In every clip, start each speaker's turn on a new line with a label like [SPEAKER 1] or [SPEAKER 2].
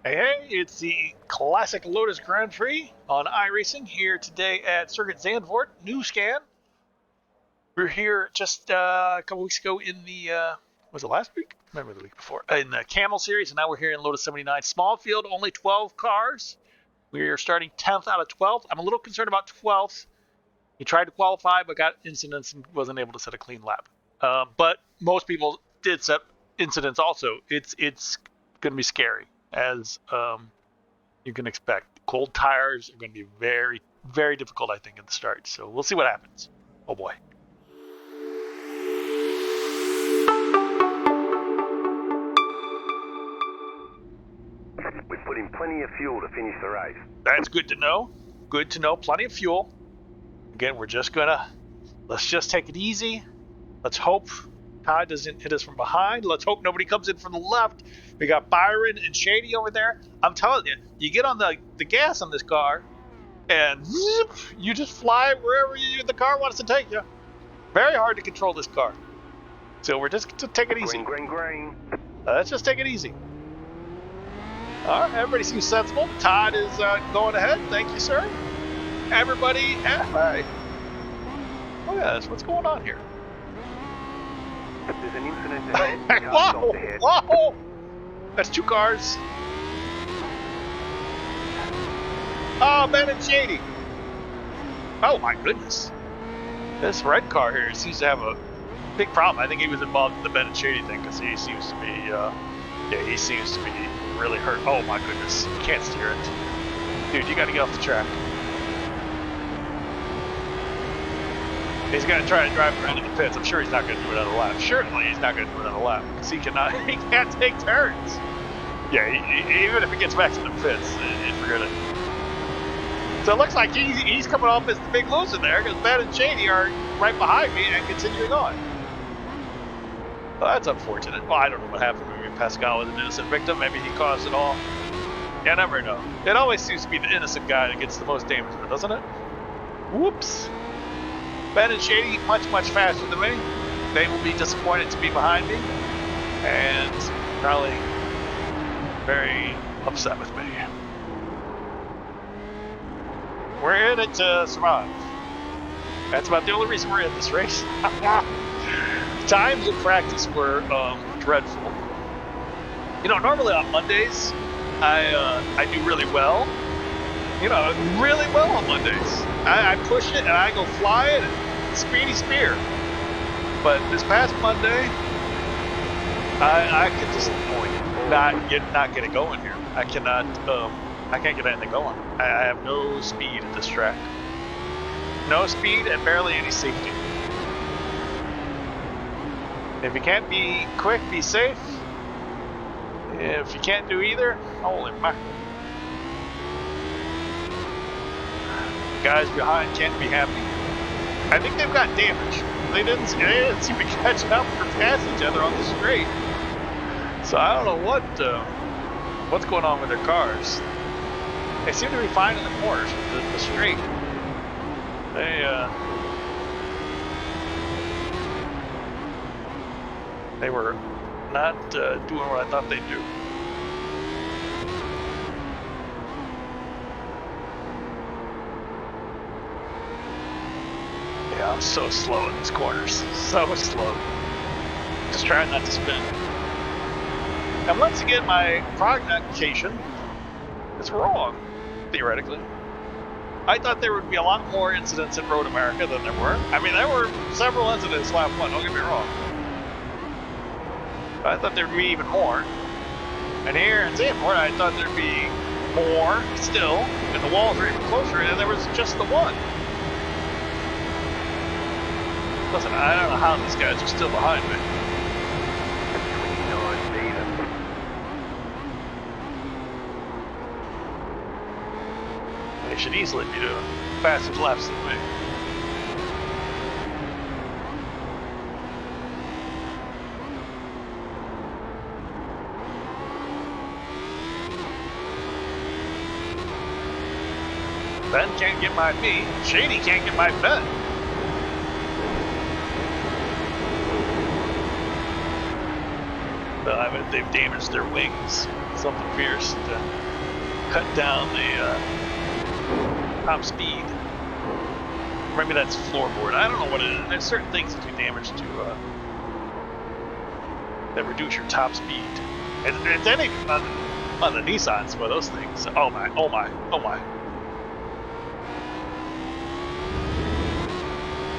[SPEAKER 1] Hey, hey, it's the classic Lotus Grand Prix on iRacing here today at Circuit Zandvoort, new scan. We were here just a couple weeks ago in the, was it last week? Remember the week before? In the Camel Series, and now we're here in Lotus 79. Small field, only 12 cars. We are starting 10th out of 12th. I'm a little concerned about 12th. He tried to qualify, but got incidents and wasn't able to set a clean lap. But most people did set incidents also. It's going to be scary, as you can expect. Cold tires are going to be very, very difficult, I think, at the start. So we'll see what happens. Oh boy.
[SPEAKER 2] We put in plenty of fuel to finish the race.
[SPEAKER 1] That's good to know. Good to know. Plenty of fuel. Again, let's just take it easy. Let's hope Todd doesn't hit us from behind. Let's hope nobody comes in from the left. We got Byron and Shady over there. I'm telling you, you get on the gas on this car, and zip, you just fly wherever the car wants to take you. Very hard to control this car. So we're just to take it easy.
[SPEAKER 2] Green.
[SPEAKER 1] Let's just take it easy. All right, everybody seems sensible. Todd is going ahead. Thank you, sir. Everybody, hey. Look at this. What's going on here?
[SPEAKER 2] There's an incident ahead.
[SPEAKER 1] Whoa! Whoa! That's two cars. Oh, Ben and Shady. Oh my goodness. This red car here seems to have a big problem. I think he was involved in the Ben and Shady thing because he seems to be, he seems to be really hurt. Oh my goodness. You can't steer it. Dude, you got to get off the track. He's going to try to drive around in the pits. I'm sure he's not going to do another lap. Surely he's not going to do another lap because he can't take turns. Yeah, even if he gets back to the pits, forget it. So it looks like he's coming off as the big loser there because Ben and Shady are right behind me and continuing on. Well, that's unfortunate. Well, I don't know what happened. Maybe Pascal was an innocent victim. Maybe he caused it all. You never know. It always seems to be the innocent guy that gets the most damage, doesn't it? Whoops. Ben and Shady, much, much faster than me. They will be disappointed to be behind me and probably very upset with me. We're in it to survive. That's about the only reason we're in this race. Times in practice were dreadful. You know, normally on Mondays, I do really well. Really well on Mondays. I push it and I go fly it and speedy spear. But this past Monday, I could just not get it going here. I can't get anything going. I have no speed at this track. No speed and barely any safety. If you can't be quick, be safe. If you can't do either, holy mackerel. Guys behind can't be happy. I think they've got damage. They didn't seem to catch up or pass each other on the straight. So I don't know what's going on with their cars. They seem to be fine in the corners, the straight. They were not doing what I thought they'd do. Yeah, I'm so slow in these corners. So slow. Just trying not to spin. And once again, my prognostication is wrong, theoretically. I thought there would be a lot more incidents in Road America than there were. I mean, there were several incidents lap one, don't get me wrong. But I thought there'd be even more. And here in Zandvoort, I thought there'd be more still, and the walls were even closer, and there was just the one. Listen, I don't know how these guys are still behind me.
[SPEAKER 2] 29 even.
[SPEAKER 1] They should easily be doing faster laps than me. Ben can't get by me. Shady can't get by Ben. they've damaged their wings. Something fierce to cut down the top speed. Maybe that's floorboard. I don't know what it is. There's certain things that do damage to that reduce your top speed. It's anything on the Nissans for those things. Oh my, oh my, oh my.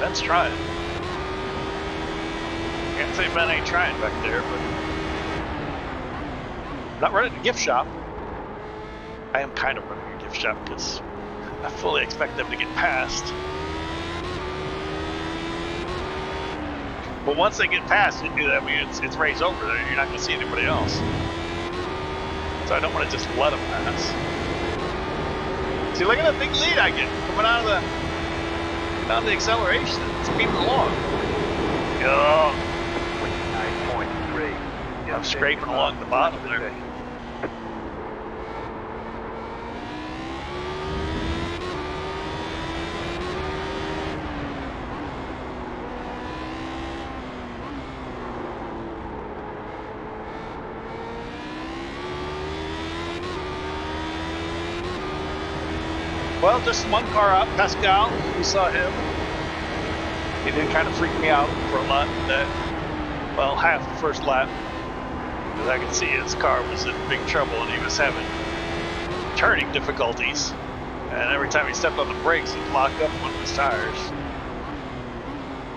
[SPEAKER 1] Ben's trying. Can't say Ben ain't trying back there, but I'm not running a gift shop. I am kind of running a gift shop because I fully expect them to get past. But once they get past it, I mean, it's race over. You're not going to see anybody else. So I don't want to just let them pass. See, look at that big lead I get coming out of the acceleration. It's speeding along. Oh. 8.3. I'm scraping along the bottom there. Well, just one car up, Pascal. We saw him. He did kind of freak me out for a lot that, well, half the first lap. Because I could see his car was in big trouble and he was having turning difficulties. And every time he stepped on the brakes, he'd lock up one of his tires.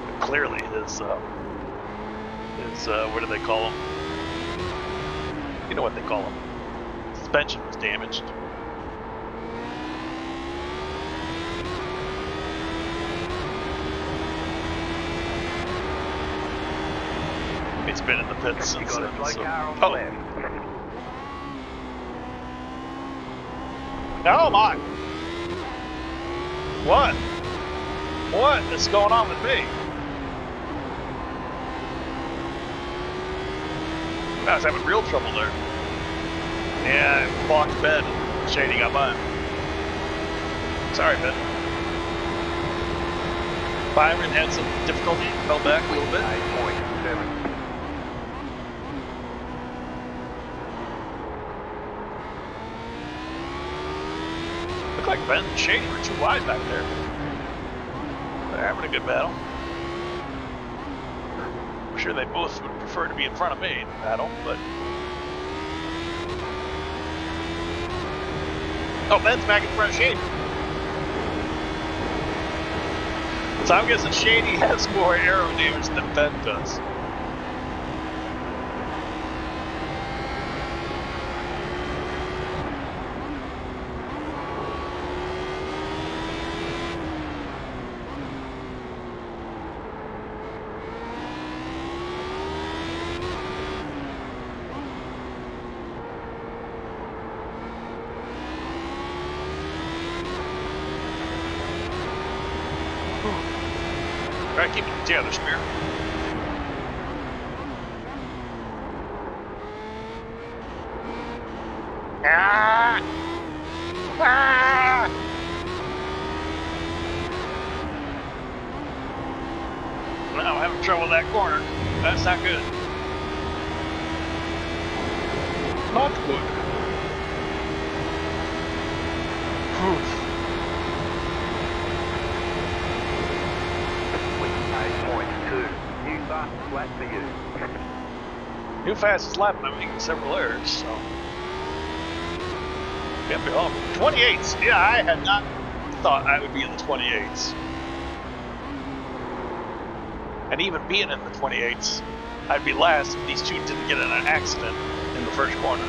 [SPEAKER 1] But clearly his what do they call them? You know what they call them. Suspension was damaged. It's been in the pits since then. So. Oh. Oh my! What? What is going on with me? I was having real trouble there. Yeah, I blocked Ben. Shady got mine. Sorry, Ben. Byron had some difficulty, fell back a little bit. 8.7. Like Ben and Shady were too wide back there. They're having a good battle. I'm sure they both would prefer to be in front of me in the battle, but... Oh, Ben's back in front of Shady. So I'm guessing Shady has more aero damage than Ben does. Try to keep it together, Spear. Ah! Ah! No, I'm having trouble with that corner. That's not good. Not good. Whew. 8.2. New fastest lap for you. New fastest lap, and I'm making several errors, so. Can't be wrong. 28s. Yeah, I had not thought I would be in the 28s. And even being in the 28s, I'd be last if these two didn't get in an accident in the first corner.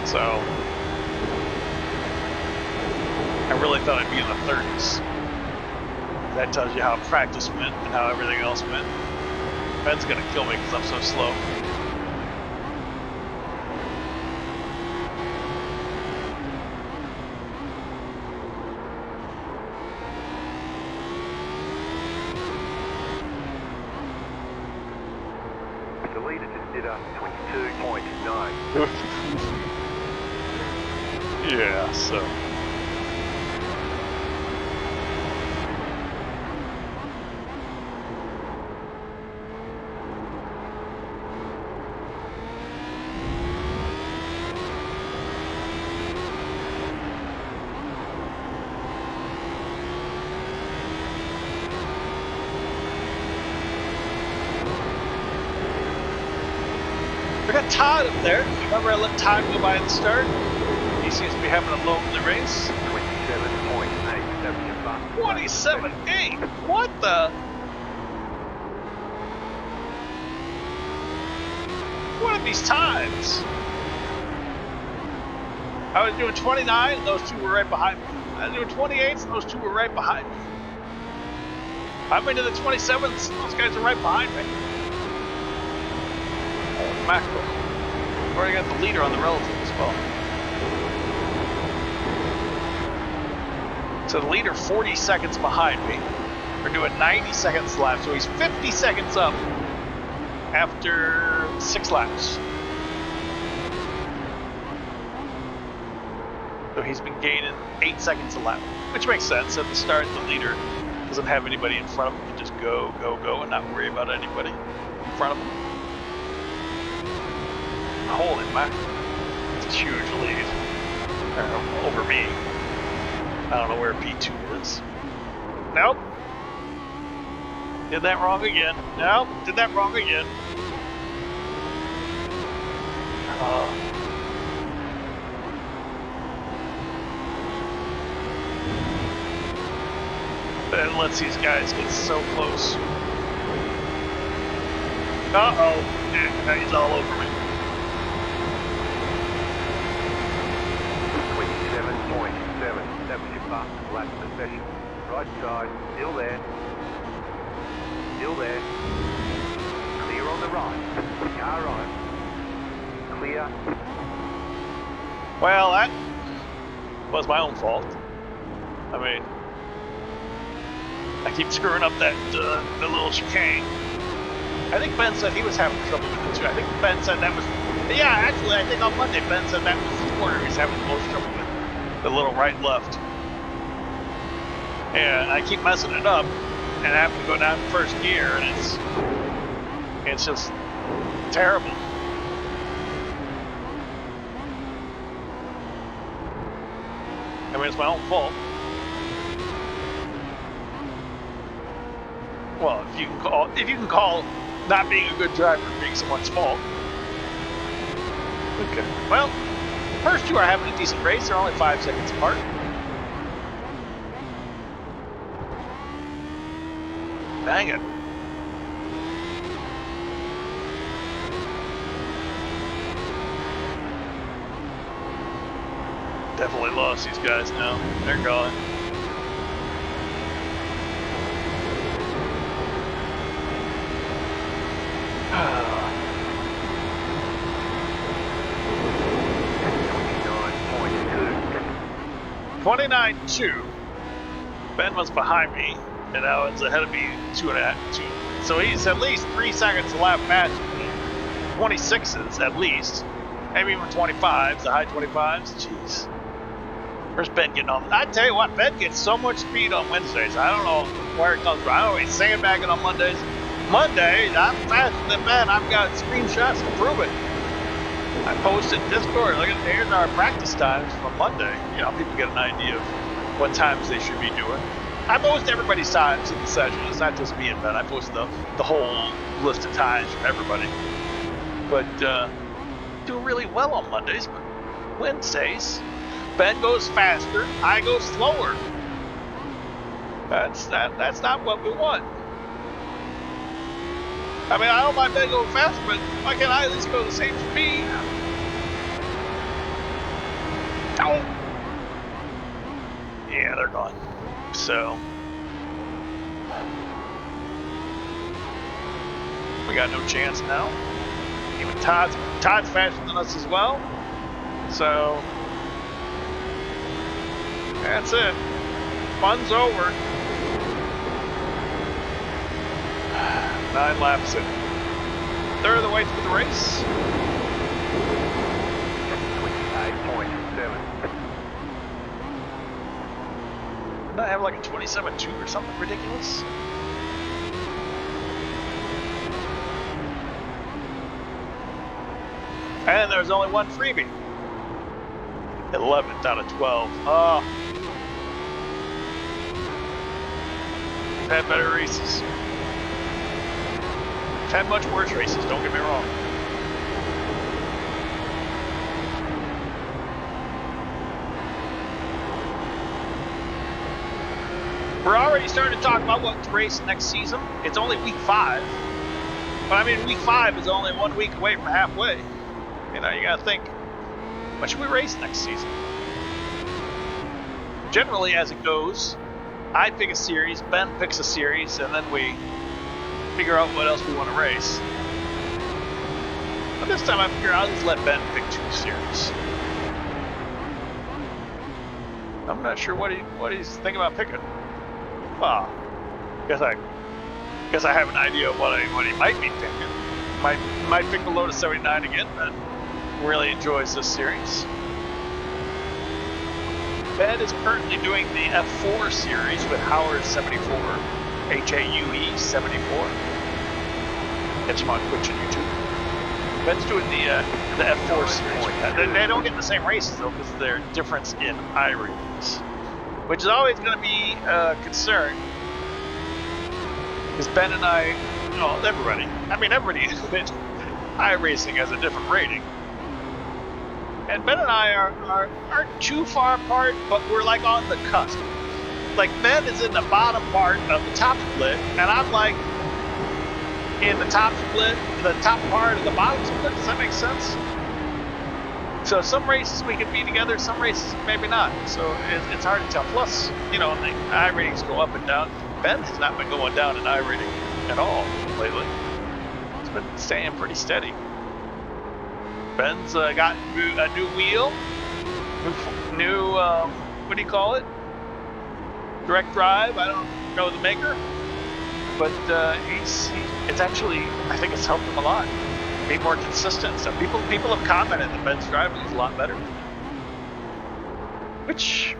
[SPEAKER 1] So, I really thought I'd be in the 30s. That tells you how practice went and how everything else went. Ben's gonna kill me because I'm so slow. The leader just did a 22.9. Yeah, so. We got Todd up there. Remember I let Todd go by at the start? He seems to be having a lonely race. 27.8. What the? What are these times? I was doing 29 and those two were right behind me. I was doing 28s and those two were right behind me. I'm into the 27s and those guys are right behind me. Oh, mackerel. I've already got the leader on the relative as well. So the leader 40 seconds behind me. We're doing 90 seconds left, so he's 50 seconds up after 6 laps. So he's been gaining 8 seconds a lap, which makes sense. At the start, the leader doesn't have anybody in front of him. He can just go, go, go, and not worry about anybody in front of him. Holy mackerel. It's a huge lead over me. I don't know where P2 is. Nope. Did that wrong again. Nope. Did that wrong again. That lets these guys get so close. Uh-oh. Yeah, he's all over me.
[SPEAKER 2] 27.7. That was your fastest lap of the session. Right side, still there. Still there. Clear on the right. Car right. Clear.
[SPEAKER 1] Well, that was my own fault. I mean, I keep screwing up that the little chicane. I think Ben said he was having trouble with it too. I think Ben said that was... Yeah, actually, I think on Monday Ben said that was the corner he's having the most trouble with. The little right-left. And I keep messing it up and I have to go down to first gear and it's just terrible. I mean, it's my own fault. Well, if you can call not being a good driver being someone's fault. Okay. Well, the first two are having a decent race. They're only 5 seconds apart. Dang it. Definitely lost these guys now. They're gone. $29.2. Ben was behind me, and now it's ahead of me 2.5. So he's at least 3 seconds a lap faster than me. 26s at least, maybe even 25s, the high 25s. Jeez. Where's Ben getting on? I tell you what, Ben gets so much speed on Wednesdays. I don't know where it comes from. I don't know, he's sandbagging on Mondays. Mondays, I'm faster than Ben. I've got screenshots to prove it. I posted Discord. Look at here's our practice times from Monday. You know, people get an idea of what times they should be doing. I post everybody's times in the session. It's not just me and Ben. I post the whole list of times from everybody. But do really well on Mondays. But Wednesdays, Ben goes faster. I go slower. That's not what we want. I mean, I don't mind Ben going faster, but why can't I at least go the same speed? Oh! Yeah, they're gone. So we got no chance now. Even Todd's faster than us as well. So that's it. Fun's over. 9 laps in. Third of the way through the race.
[SPEAKER 2] 28.7.
[SPEAKER 1] Did I have like a 27.2 or something ridiculous? And there's only one freebie. 11th out of 12. Oh. We've had better races. We've had much worse races, don't get me wrong. We're already starting to talk about what to race next season. It's only week 5. But I mean, week 5 is only 1 week away from halfway. You know, you gotta think, what should we race next season? Generally, as it goes, I pick a series, Ben picks a series, and then we figure out what else we want to race. But this time I figure I'll just let Ben pick 2 series. I'm not sure what he's thinking about picking. Well, guess I have an idea of what he might be picking. Might pick the Lotus 79 again. Ben really enjoys this series. Ben is currently doing the F4 series with Howard 74, HAUE 74. Catch him on Twitch and YouTube. Ben's doing the F4 series. They don't get the same races though because of their difference in iRatings, which is always going to be a concern. Because Ben and I, everybody in iRacing has a different rating. And Ben and I aren't too far apart, but we're like on the cusp. Like Ben is in the bottom part of the top split, and I'm like in the top split, the top part of the bottom split. Does that make sense? So some races we can be together, some races maybe not. So it's hard to tell. Plus, the iRatings go up and down. Ben has not been going down in iRating at all lately. It's been staying pretty steady. Ben's got a new wheel, new what do you call it? Direct drive. I don't know the maker, but it's actually, I think it's helped him a lot. Be more consistent. So people have commented that Ben's driving is a lot better, which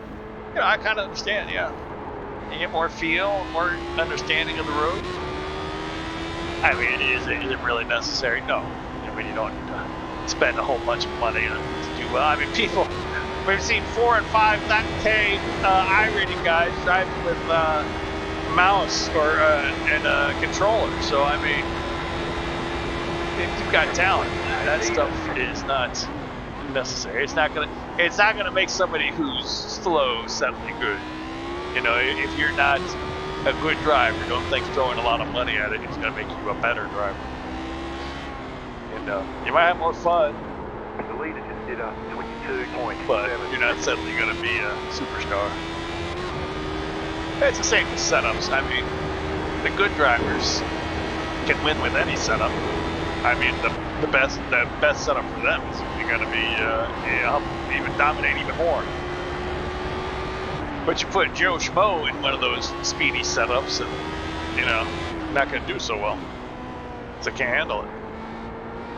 [SPEAKER 1] I kind of understand. Yeah, you get more feel, more understanding of the road. I mean, is it really necessary? No. I mean, you don't spend a whole bunch of money to do well. I mean, we've seen 4 and 5K iRating guys driving with mouse and a controller. So I mean, if you've got talent, that stuff is not necessary. It's not gonna make somebody who's slow suddenly good. If you're not a good driver, don't think throwing a lot of money at it is gonna make you a better driver. You might have more fun.
[SPEAKER 2] The leader just did a 22.7.
[SPEAKER 1] But you're not suddenly going to be a superstar. It's the same with setups. I mean, the good drivers can win with any setup. I mean, the best setup for them is going to be even dominate even more. But you put Joe Schmo in one of those speedy setups, and not going to do so well. So can't handle it.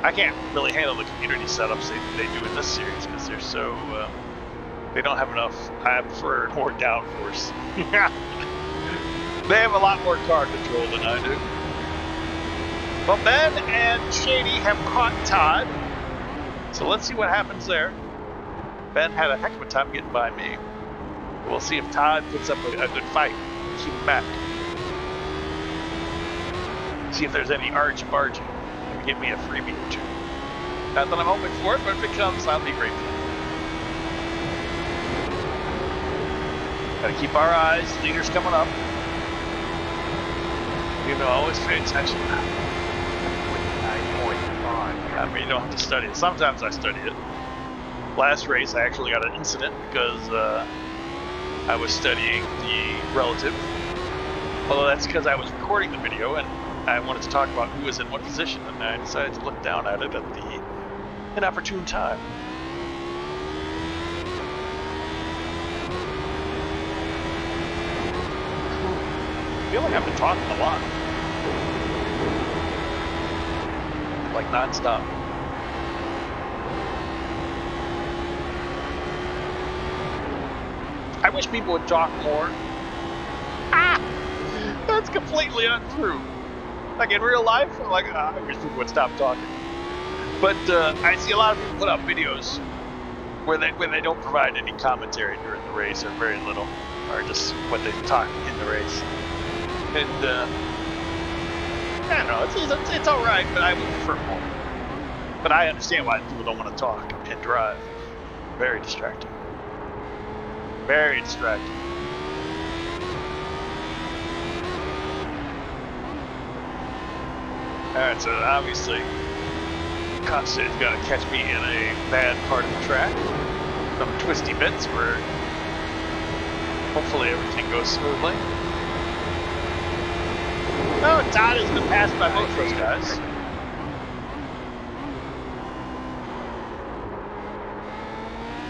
[SPEAKER 1] I can't really handle the community setups they do in this series because they're so they don't have enough. I prefer more downforce. They have a lot more car control than I do. Well, Ben and Shady have caught Todd, so let's see what happens there. Ben had a heck of a time getting by me. We'll see if Todd puts up a good fight. Keep him back. See if there's any arch-barging. Give me a freebie or 2. Not that I'm hoping for it, but if it comes, I'll be grateful. Gotta keep our eyes. Leader's coming up. Always pay attention.
[SPEAKER 2] 8.5.
[SPEAKER 1] I mean, you don't have to study it. Sometimes I study it. Last race, I actually got an incident because I was studying the relative. Although that's because I was recording the video and I wanted to talk about who was in what position, and I decided to look down at it at the inopportune time. I feel like I've been talking a lot. Like non-stop. I wish people would talk more. That's completely untrue. Like in real life, I wish people would stop talking. But I see a lot of people put out videos where they don't provide any commentary during the race, or very little, or just what they talk in the race. And I don't know, it's all right, but I would prefer more. But I understand why people don't want to talk and drive. Very distracting. Very distracting. Alright, so obviously Constant is going to catch me in a bad part of the track. Some twisty bits where hopefully everything goes smoothly. Oh, Todd has been passed by both those guys.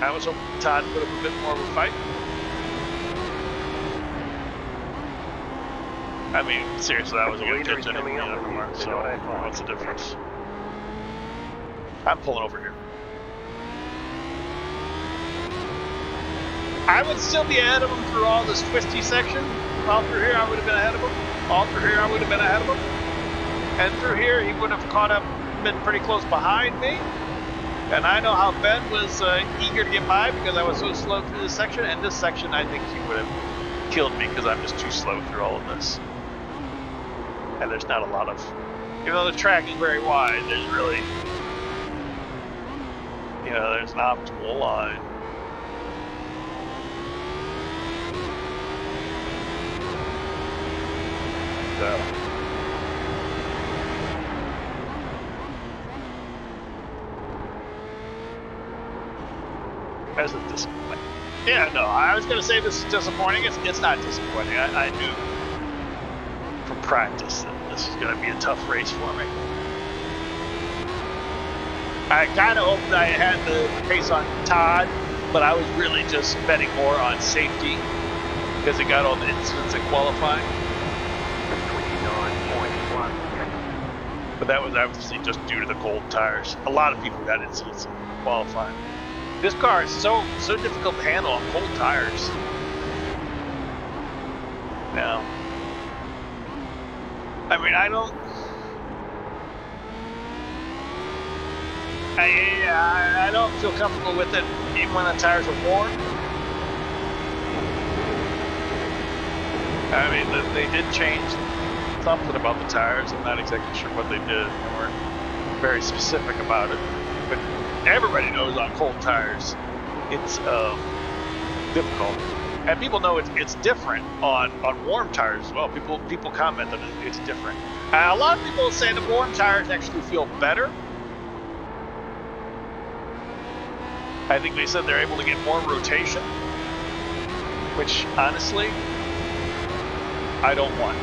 [SPEAKER 1] I was hoping Todd put up a bit more of a fight. I mean, seriously, I wasn't going to judge anything anymore, so what's the difference? I'm pulling over here. I would still be ahead of him through all this twisty section. All through here, I would have been ahead of him. All through here, I would have been ahead of him. And through here, he would have caught up, been pretty close behind me. And I know how Ben was eager to get by because I was so slow through this section. And this section, I think he would have killed me because I'm just too slow through all of this. And there's not a lot of, even though the track is very wide, there's really, you know, there's an optimal line. So. As a disappointing. Yeah, no, I was going to say this is disappointing. It's not disappointing. I knew from practice that this is going to be a tough race for me. I kind of hoped I had the pace on Todd, but I was really just betting more on safety because it got all the incidents in qualifying. 29.1. But that was obviously just due to the cold tires. A lot of people got incidents in qualifying. This car is so difficult to handle on cold tires. Now, I mean, I don't feel comfortable with it even when the tires are warm. I mean, they did change something about the tires. I'm not exactly sure what they did. They weren't very specific about it. But everybody knows on cold tires, it's difficult. And people know it's different on warm tires as well. People comment that it's different. A lot of people say the warm tires actually feel better. I think they said they're able to get more rotation, which honestly, I don't want.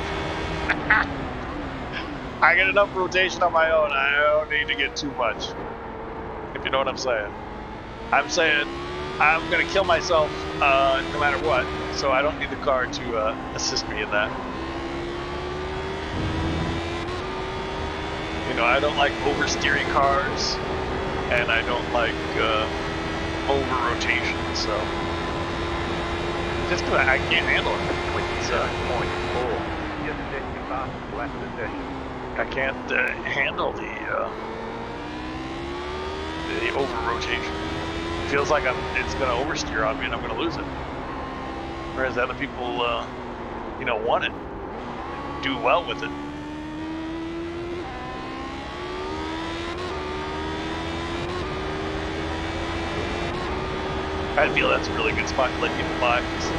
[SPEAKER 1] I get enough rotation on my own. I don't need to get too much. If you know what I'm saying. I'm saying I'm going to kill myself no matter what, so I don't need the car to assist me in that. You know, I don't like oversteering cars, and I don't like over rotation, so just because I can't handle it. So, I can't handle the over rotation. It feels like it's going to oversteer on me and I'm going to lose it. Whereas other people, you know, want it, do well with it. I feel that's a really good spot to let people by because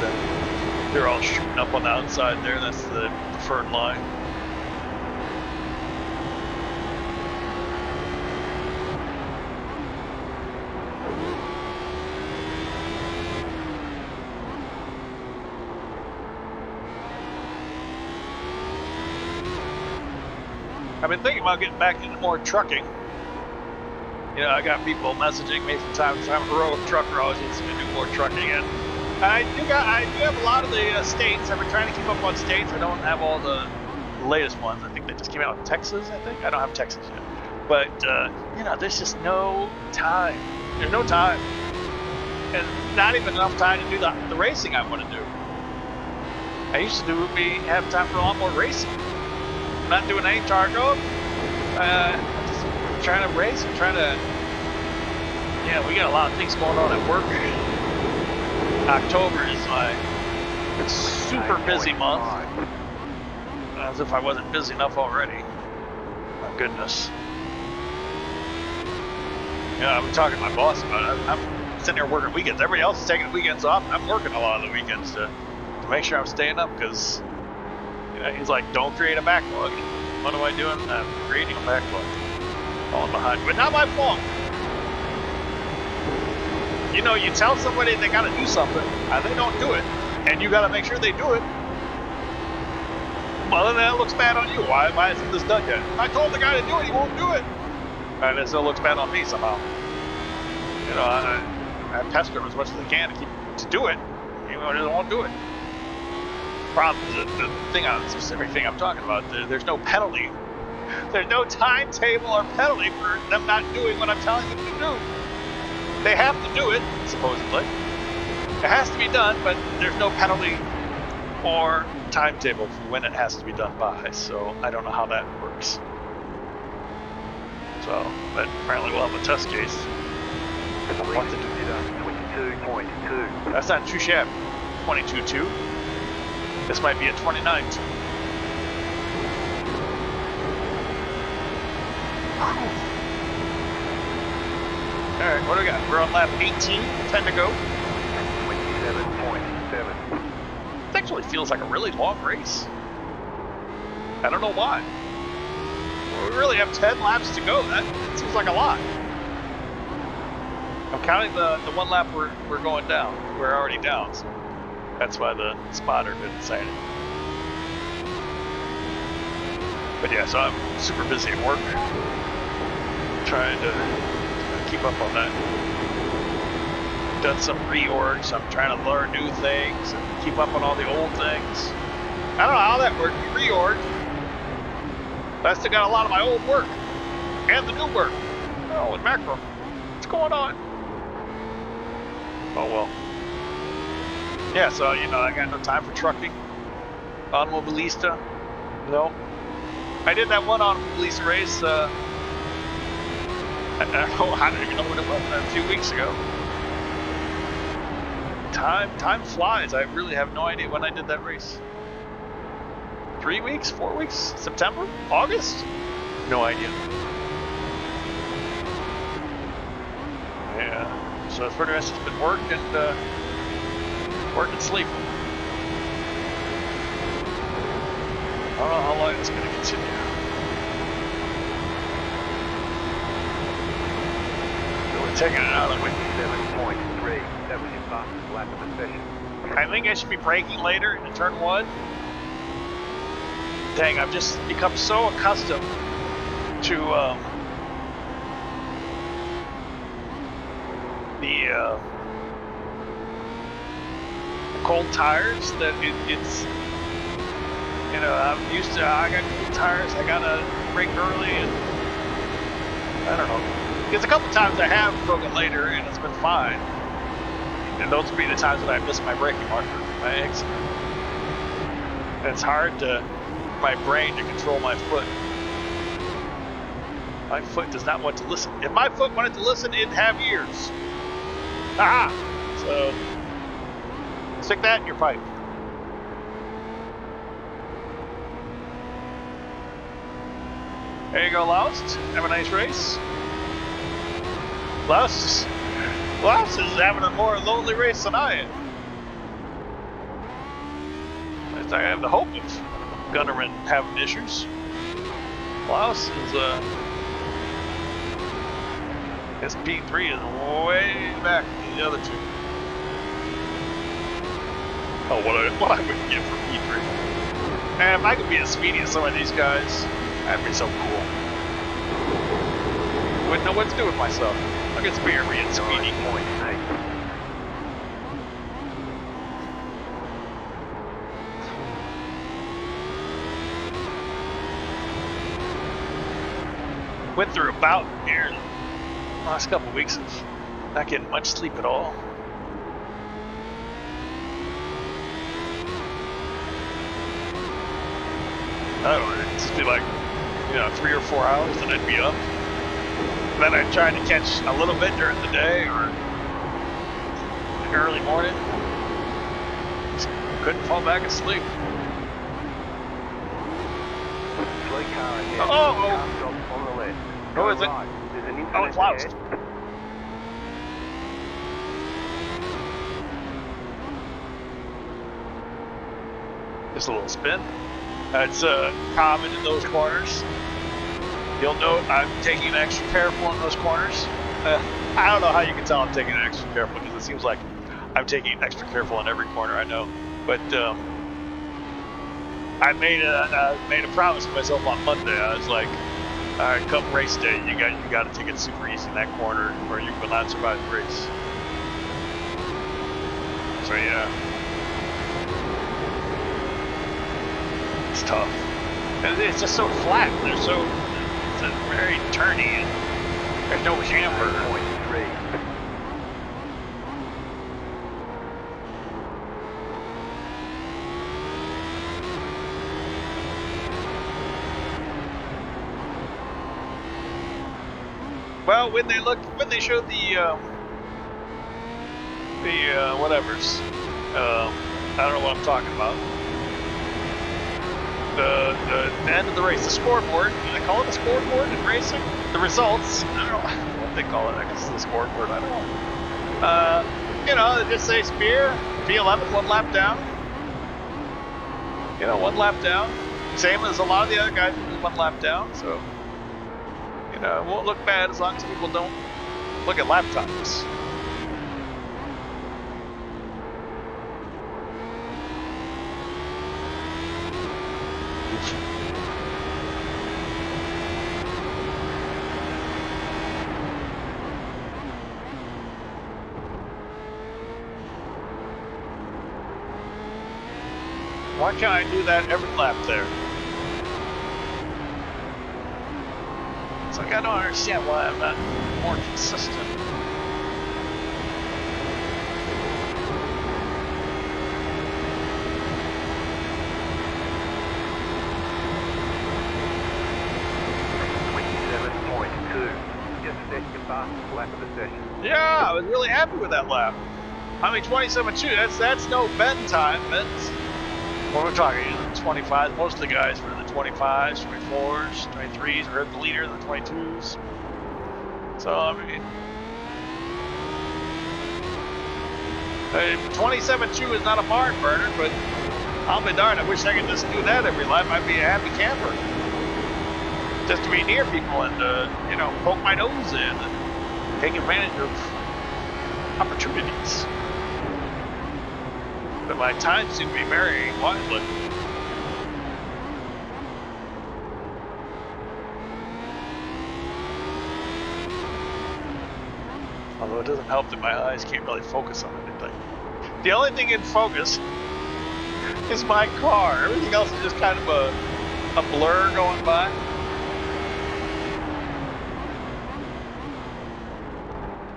[SPEAKER 1] they're all shooting up on the outside there. That's the preferred line. I've been thinking about getting back into more trucking. You know, I got people messaging me from time to time. Heroic trucker always needs to do more trucking, and I do have a lot of the states. I've been trying to keep up on states. I don't have all the latest ones. I think they just came out in Texas. I think I don't have Texas yet, but you know, there's just no time. There's no time, and not even enough time to do the racing I want to do. I used to have time for a lot more racing. I'm not doing any Targo. Just trying to race and trying to. Yeah, we got a lot of things going on at work. October is my super busy month. As if I wasn't busy enough already. My goodness. Yeah, I'm talking to my boss about it. I'm sitting here working weekends. Everybody else is taking the weekends off. I'm working a lot of the weekends to make sure I'm staying up because, you know, he's like, don't create a backlog. What am I doing? I'm creating a backlog. Falling behind, but not my fault. You know, you tell somebody they got to do something, and they don't do it, and you got to make sure they do it. Well, then that looks bad on you. Why isn't this done yet? I told the guy to do it, he won't do it. And it still looks bad on me somehow. You know, I pester him as much as I can to do it, even though he won't do it. Problem is the specific thing I'm talking about, there's no penalty. There's no timetable or penalty for them not doing what I'm telling them to do. They have to do it, supposedly. It has to be done, but there's no penalty or timetable for when it has to be done by, so I don't know how that works. So, but apparently we'll have a test case. What to do? 22.2. That's not too shabby. 22.2. This might be a 29.2. Alright, what do we got? We're on lap 18, 10 to go. 27.7. It actually feels like a really long race. I don't know why. Well, we really have 10 laps to go. That seems like a lot. I'm counting the one lap we're going down. We're already down, so that's why the spotter didn't say anything. But yeah, so I'm super busy at work, trying to keep up on that. Done some reorgs, I'm trying to learn new things and keep up on all the old things. I don't know how that worked, reorg. But I still got a lot of my old work and the new work. Oh, with macro. What's going on? Oh well. Yeah, so you know, I got no time for trucking. Automobilista. No. I did that one Automobilista race, I don't even know what it was, a few weeks ago. Time flies. I really have no idea when I did that race. 3 weeks? 4 weeks? September? August? No idea. Yeah. So it's pretty much just been work and sleep. I don't know how long it's going to continue. So we're taking it out of the
[SPEAKER 2] 7.3. That was your fastest lap of the session.
[SPEAKER 1] I think I should be braking later in turn 1. Dang, I've just become so accustomed to the cold tires that it's, you know, I'm used to, I got cool tires, I gotta brake early, and I don't know. Because a couple times I have broken later and it's been fine. And those would be the times that I miss my braking marker, my exit. And it's hard to, my brain to control my foot. My foot does not want to listen. If my foot wanted to listen, it'd have ears. Aha! So, stick that in your pipe. There you go, Loust. Have a nice race. Loust is having a more lonely race than I am. At least I have the hope of Gunnerman having issues. Loust is his P3 is way back than the other two. Oh, what I would give for P3. Man, if I could be as speedy as some of these guys, that'd be so cool. Wouldn't know what to do with myself. Look at Spear being speedy. 9.8. Went through a bout here the last couple of weeks of not getting much sleep at all. I don't know, it'd just be like, you know, 3 or 4 hours and I'd be up. And then I'd try to catch a little bit during the day or in the early morning. Just couldn't fall back asleep. Oh! Who is it? Oh, it's Loust. Just a little spin. That's common in those corners. You'll note I'm taking extra careful in those corners. I don't know how you can tell I'm taking extra careful because it seems like I'm taking extra careful in every corner I know. But I made a promise to myself on Monday. I was like, all right, come race day, you got to take it super easy in that corner, or you will not survive the race. So yeah, it's tough, and it's just so flat. It's very turny, and there's no camber. Well, when they showed the whatevers, I don't know what I'm talking about. The end of the race, the scoreboard. Do they call it the scoreboard in racing? The results. I don't know what they call it. I guess it's the scoreboard. I don't know. You know, they just say Spear, P11, 1 lap down. You know, 1 lap down. Same as a lot of the other guys, 1 lap down. So. You know, it won't look bad as long as people don't look at lap times. Why can't I do that every lap there? Like, I don't understand why I'm not more consistent.
[SPEAKER 2] Just set your fastest lap of the session.
[SPEAKER 1] Yeah, I was really happy with that lap. I mean, 27.2. That's no bend time. That's what we're talking. 25. Most of the guys were in the 25s, 24s, 23s. We're the leader in the 22s. So I mean, 27.2 is not a barn burner, but I'll be darned. I wish I could just do that every lap. I'd be a happy camper. Just to be near people and you know, poke my nose in and take advantage of opportunities. But my time seems to be varying wildly. Although it doesn't help that my eyes can't really focus on anything. The only thing in focus is my car. Everything else is just kind of a blur going by.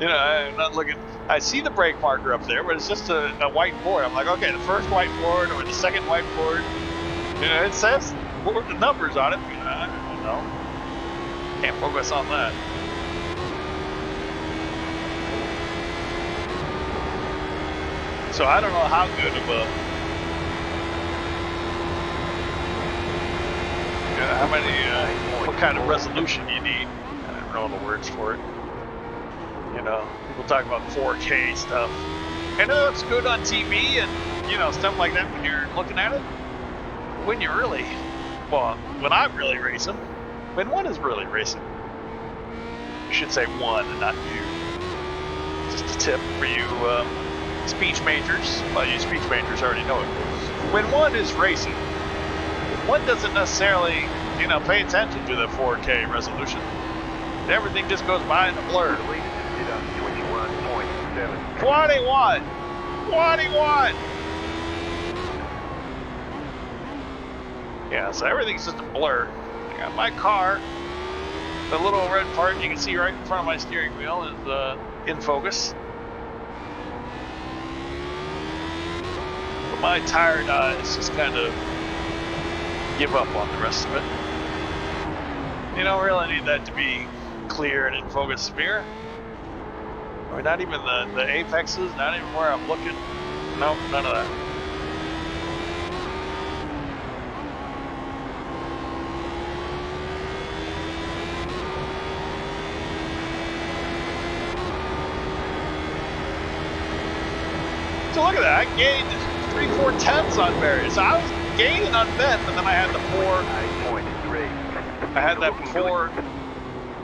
[SPEAKER 1] You know, I'm not looking. I see the brake marker up there, but it's just a white board. I'm like, okay, the first white board or the second white board. You know, it says the numbers on it. But I don't know. Can't focus on that. So I don't know how good of a, how many, what kind of resolution you need. I don't know the words for it. You know, people talk about 4K stuff. And it looks good on TV and, you know, stuff like that when you're looking at it. When you're really, well, when I'm really racing, when one is really racing. You should say one and not you. Just a tip for you, speech majors. Well, you speech majors already know it. When one is racing, one doesn't necessarily, you know, pay attention to the 4K resolution. Everything just goes by in a blur. 21. Yeah, so everything's just a blur. I got my car. The little red part you can see right in front of my steering wheel is in focus. My tired eyes just kind of give up on the rest of it. You don't really need that to be clear and in focus, Spear. I mean, not even the apexes, not even where I'm looking. Nope, none of that. So look at that, I gained 3/4 tenths on various. I was gain and unbent, but then I had the 4.
[SPEAKER 2] 8.3.
[SPEAKER 1] I had that before.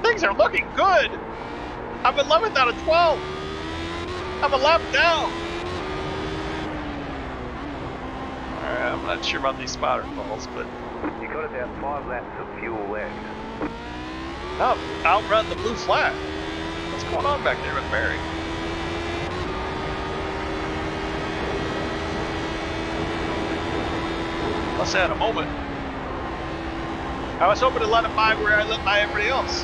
[SPEAKER 1] Things are looking good. I'm 11th out of 12. I'm a lap down. All right, I'm not sure about these spotter calls, but
[SPEAKER 2] You got about 5 laps of fuel left.
[SPEAKER 1] no, outrun the blue flag. What's going on back there with Barry? Must have had a moment. I was hoping to let it by where I let by everybody else.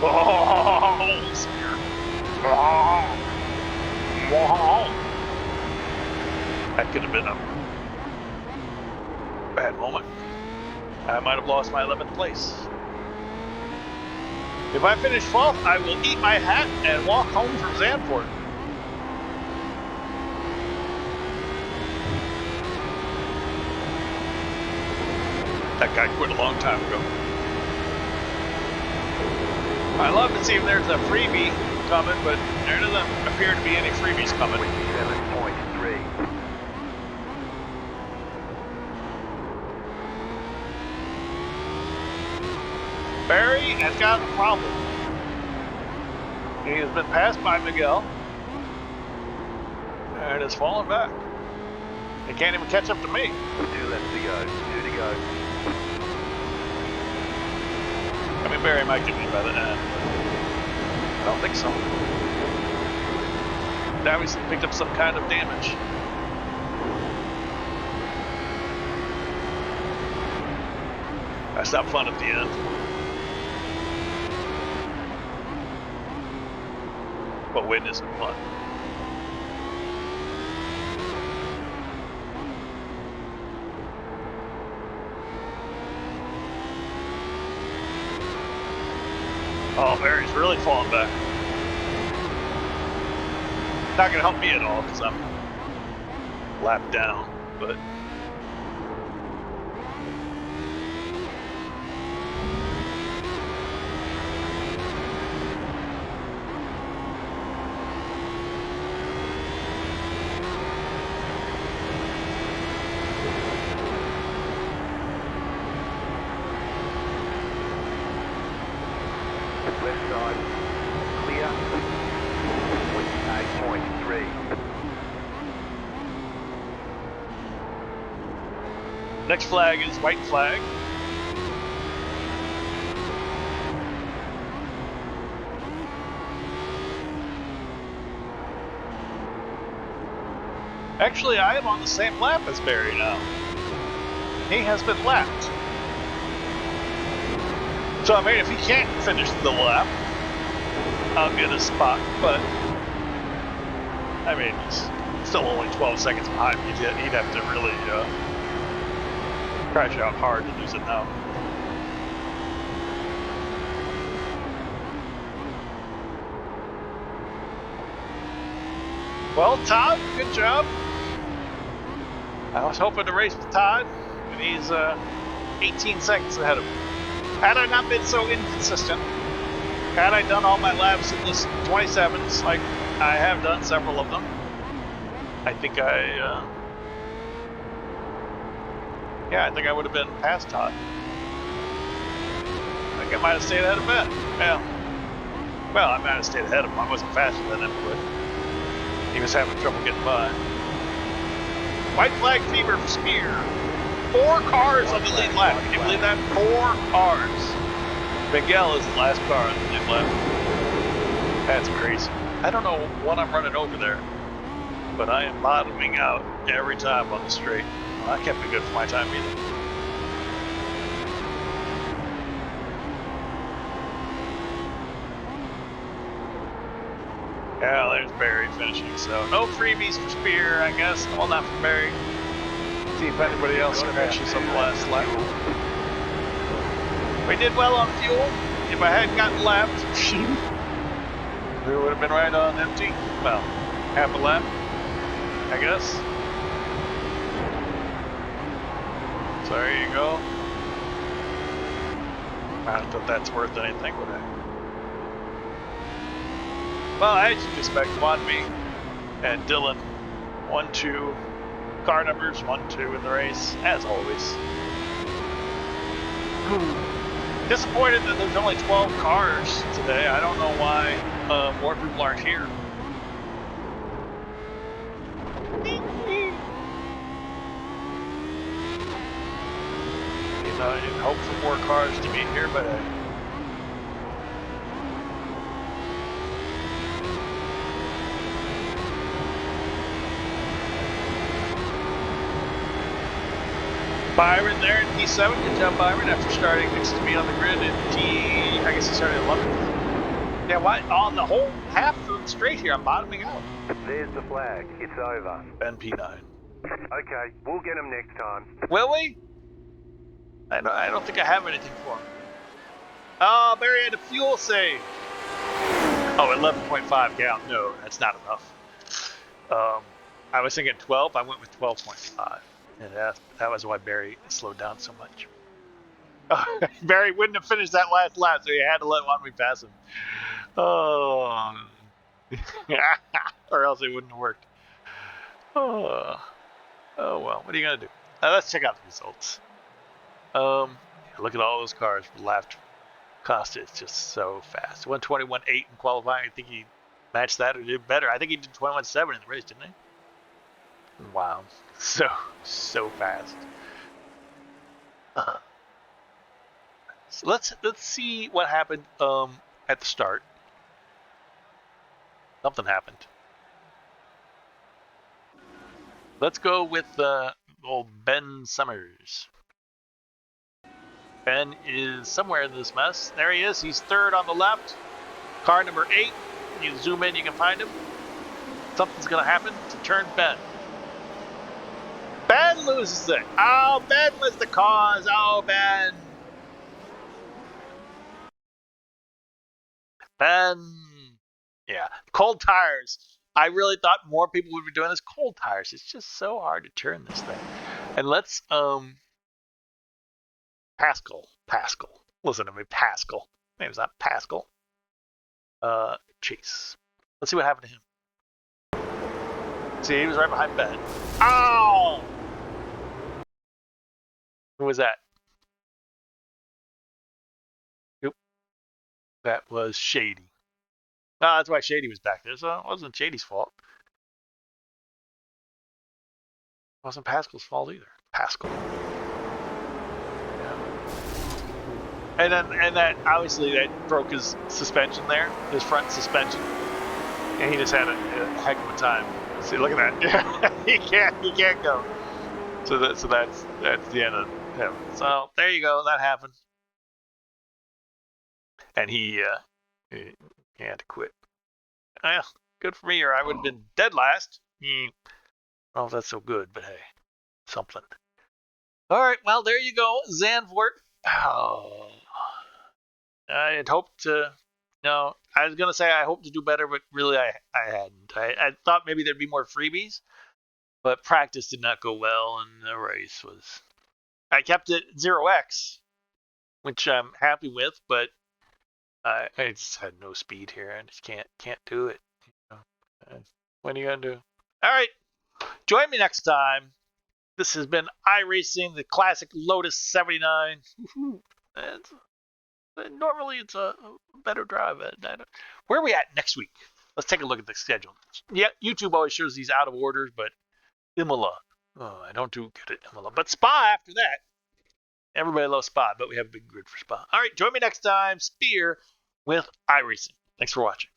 [SPEAKER 1] Oh, spear. That could have been a bad moment. I might have lost my 11th place. If I finish 12th, I will eat my hat and walk home from Zandvoort. That guy quit a long time ago. I love to see if there's a freebie coming, but there doesn't appear to be any freebies coming.
[SPEAKER 2] 7.3.
[SPEAKER 1] Barry has got a problem. He has been passed by Miguel and has fallen back. He can't even catch up to me.
[SPEAKER 2] 2 laps to go. 2 to go.
[SPEAKER 1] I mean, Barry might get me by the end. I don't think so. Now he's picked up some kind of damage. That's not fun at the end. But win isn't fun. Oh, Barry's really falling back. Not going to help me at all because I'm lapped down, but
[SPEAKER 2] Left side. Clear. 8.3.
[SPEAKER 1] next flag is white flag. Actually, I am on the same lap as Barry now. He has been lapped. So, I mean, if he can't finish the lap, I'll get a spot, but I mean, he's still only 12 seconds behind me. He'd have to really crash out hard to lose it now. Well, Todd, good job. I was hoping to race with Todd, and he's 18 seconds ahead of me. Had I not been so inconsistent, had I done all my laps in this 27s, like I have done several of them, I think I think I would have been past Todd. I think I might have stayed ahead of Ben. Yeah. Well, I might have stayed ahead of him. I wasn't faster than him, but he was having trouble getting by. White flag fever for Spear. 4 cars on the lead lap. Can you believe that? 4 cars. Miguel is the last car on the lead lap. That's crazy. I don't know what I'm running over there, but I am bottoming out every time on the straight. Well, that can't be good for my time either. Yeah, there's Barry finishing, so no freebies for Spear, I guess. Well, not for Barry. See if anybody else crashes on the last lap. We did well on fuel. If I hadn't gotten lapped, we would have been right on empty. Well, half a lap. I guess. So there you go. I don't think that's worth anything, would I? Well, as you'd expect, Wanmi and Dylan, 1-2 car numbers, 1-2 in the race, as always. Disappointed that there's only 12 cars today. I don't know why more people aren't here. You know, you'd hope for more cars to be here, but Byron there in P7. Good job, Byron, after starting next to me on the grid in I guess he started 11th. Yeah, why? On the whole half of straight here, I'm bottoming out.
[SPEAKER 2] There's the flag. It's over.
[SPEAKER 1] Ben P9.
[SPEAKER 2] Okay, we'll get him next time.
[SPEAKER 1] Will we? I don't think I have anything for him. Oh, Barry had a fuel save. Oh, 11.5 gallon. No, that's not enough. I was thinking 12. I went with 12.5. And that was why Barry slowed down so much. Barry wouldn't have finished that last lap, so he had to let Wanmi pass him. Oh. Or else it wouldn't have worked. Oh well, what are you going to do? Let's check out the results. Look at all those cars left. Costa is just so fast. 121.8 in qualifying. I think he matched that or did better. I think he did 21.7 in the race, didn't he? Wow, so fast. So let's see what happened at the start. Something happened. Let's go with old Ben Summers. Ben is somewhere in this mess. There he is. He's third on the left. Car number 8. You zoom in, you can find him. Something's going to happen to turn Ben. Ben loses it. Oh, Ben was the cause. Oh, Ben. Ben. Yeah. Cold tires. I really thought more people would be doing this. Cold tires. It's just so hard to turn this thing. And let's, Pascal. Listen to me, Pascal. Maybe it's not Pascal. Chase. Let's see what happened to him. See, he was right behind Ben. Oh! Who was that? Nope. That was Shady. Oh, that's why Shady was back there. So it wasn't Shady's fault. It wasn't Pascal's fault either. Pascal. Yeah. And that obviously that broke his suspension there, his front suspension, and he just had a heck of a time. See, look at that. he can't go. So that's the end of him. So there you go. That happened, and he had to quit. Well, good for me, or I would have been dead last. I don't know if that's so good, but hey, something. All right, well, there you go, Zandvoort. Oh, I had hoped to. No, I was gonna say I hoped to do better, but really I hadn't. I thought maybe there'd be more freebies, but practice did not go well, and the race was. I kept it 0x, which I'm happy with, but I just had no speed here. I just can't do it. You know? What are you gonna do? All right, join me next time. This has been iRacing, the classic Lotus 79. Normally it's a better drive. Where are we at next week? Let's take a look at the schedule. Yeah, YouTube always shows these out of order, but Imola. Oh, I don't do good at Imola. But Spa after that. Everybody loves Spa, but we have a big grid for Spa. All right, join me next time. Spear with iRacing. Thanks for watching.